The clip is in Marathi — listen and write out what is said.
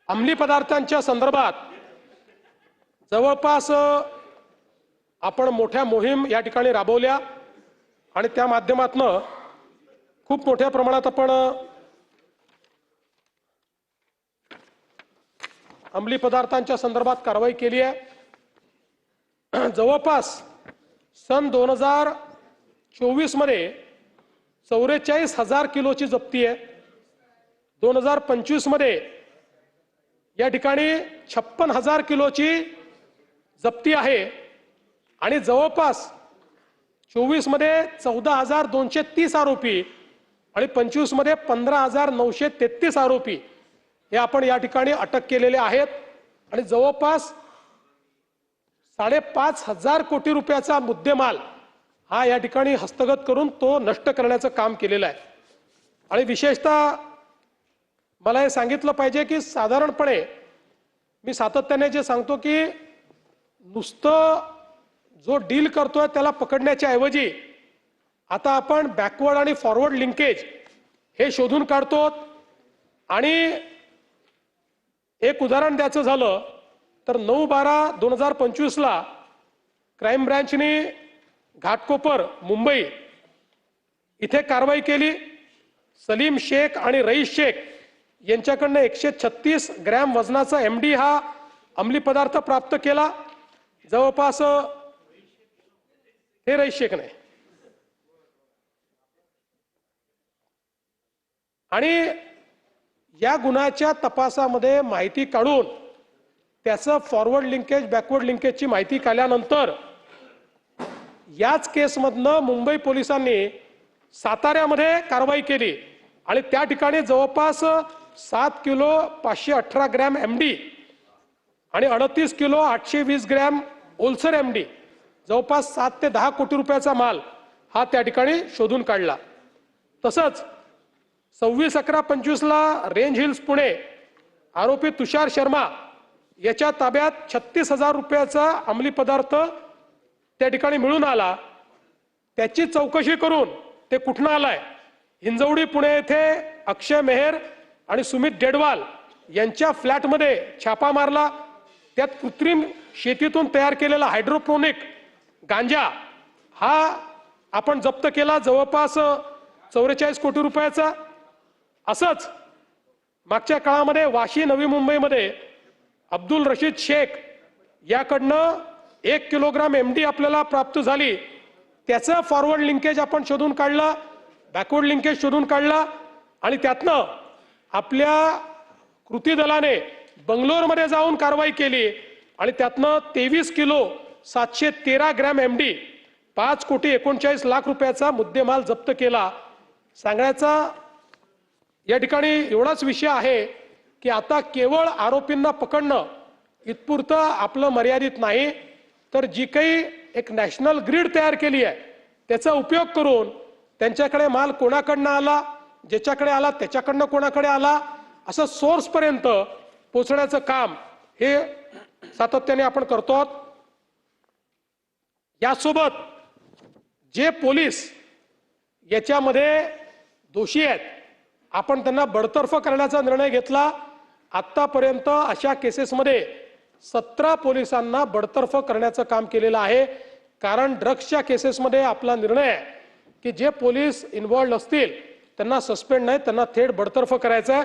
अंमली पदार्थांच्या संदर्भात जवळपास आपण मोठ्या मोहीम या ठिकाणी राबवल्या आणि त्या माध्यमातून खूप मोठ्या प्रमाणात आपण अंमली पदार्थांच्या संदर्भात कारवाई केली आहे। जवळपास सन 2024 मध्ये 44,000 किलोची जप्ती आहे। 2025 मध्ये या ठिकाणी 56,000 किलोची जप्ती आहे आणि जवळपास 24 मध्ये 14,230 आरोपी आणि 25 मध्ये 15,933 आरोपी हे आपण या ठिकाणी अटक केलेले आहेत आणि जवळपास 5,500 कोटी रुपयाचा मुद्देमाल हा या ठिकाणी हस्तगत करून तो नष्ट करण्याचं काम केलेलं आहे। आणि विशेषतः मला हे सांगितलं पाहिजे की साधारणपणे मी सातत्याने जे सांगतो की नुसतं जो डील करतोय त्याला पकडण्याच्या ऐवजी आता आपण बॅकवर्ड आणि फॉरवर्ड लिंकेज हे शोधून काढतो। आणि एक उदाहरण द्यायचं झालं तर 9/12/2025 ला क्राईम ब्रँचने घाटकोपर मुंबई इथे कारवाई केली। सलीम शेख आणि रईस शेख यांच्याकडनं 136 ग्रॅम वजनाचा MD हा अंमली पदार्थ प्राप्त केला। जवळपास हे रईस शेख नाही आणि या गुन्ह्याच्या तपासामध्ये माहिती काढून त्याचं फॉरवर्ड लिंकेज बॅकवर्ड लिंकेजची माहिती काढल्यानंतर याच केसमधनं मुंबई पोलिसांनी साताऱ्यामध्ये कारवाई केली आणि त्या ठिकाणी जवळपास 7 किलो 518 ग्रॅम MD आणि 38 किलो 820 ग्रॅम ओलसर MD जवळपास 7 ते 10 कोटी रुपयाचा माल हा त्या ठिकाणी शोधून काढला। तसंच 26/11/25 ला रेंज हिल्स पुणे आरोपी तुषार शर्मा याच्या ताब्यात 36,000 रुपयाचा अंमली पदार्थ त्या ठिकाणी मिळून आला। त्याची चौकशी करून ते कुठनं आलाय हिंजवडी पुणे येथे अक्षय मेहर आणि सुमित डेडवाल यांच्या फ्लॅटमध्ये छापा मारला। त्यात कृत्रिम शेतीतून तयार केलेला हायड्रोपोनिक गांजा हा आपण जप्त केला जवळपास 44 कोटी रुपयाचा। असंच मागच्या काळामध्ये वाशी नवी मुंबईमध्ये अब्दुल रशीद शेख याकडनं 1 किलोग्राम MD आपल्याला प्राप्त झाली। त्याचं फॉरवर्ड लिंकेज आपण शोधून काढला, बॅकवर्ड लिंकेज शोधून काढला आणि त्यातनं आपल्या कृती दलाने बंगलोरमध्ये जाऊन कारवाई केली आणि त्यातनं 23 किलो 713 ग्रॅम MD 5,39,00,000 रुपयाचा मुद्देमाल जप्त केला। सांगण्याचा या ठिकाणी एवढाच विषय आहे की आता केवळ आरोपींना पकडणं इतपुरतं आपलं मर्यादित नाही तर जी काही एक नॅशनल ग्रीड तयार केली आहे त्याचा उपयोग करून त्यांच्याकडे माल कोणाकडनं आला, ज्याच्याकडे आला त्याच्याकडनं कोणाकडे आला असं सोर्स पर्यंत पोहोचण्याचं काम हे सातत्याने आपण करतो। यासोबत जे पोलीस याच्यामध्ये दोषी आहेत आपण त्यांना बडतर्फ करण्याचा निर्णय घेतला। आतापर्यंत अशा केसेसमध्ये 17 पोलिसांना बडतर्फ करण्याचं काम केलेलं आहे। कारण ड्रग्सच्या केसेसमध्ये आपला निर्णय आहे की जे पोलीस इन्व्हॉल्ड असतील त्यांना सस्पेंड नाही त्यांना थेट बडतर्फ करायचं आहे।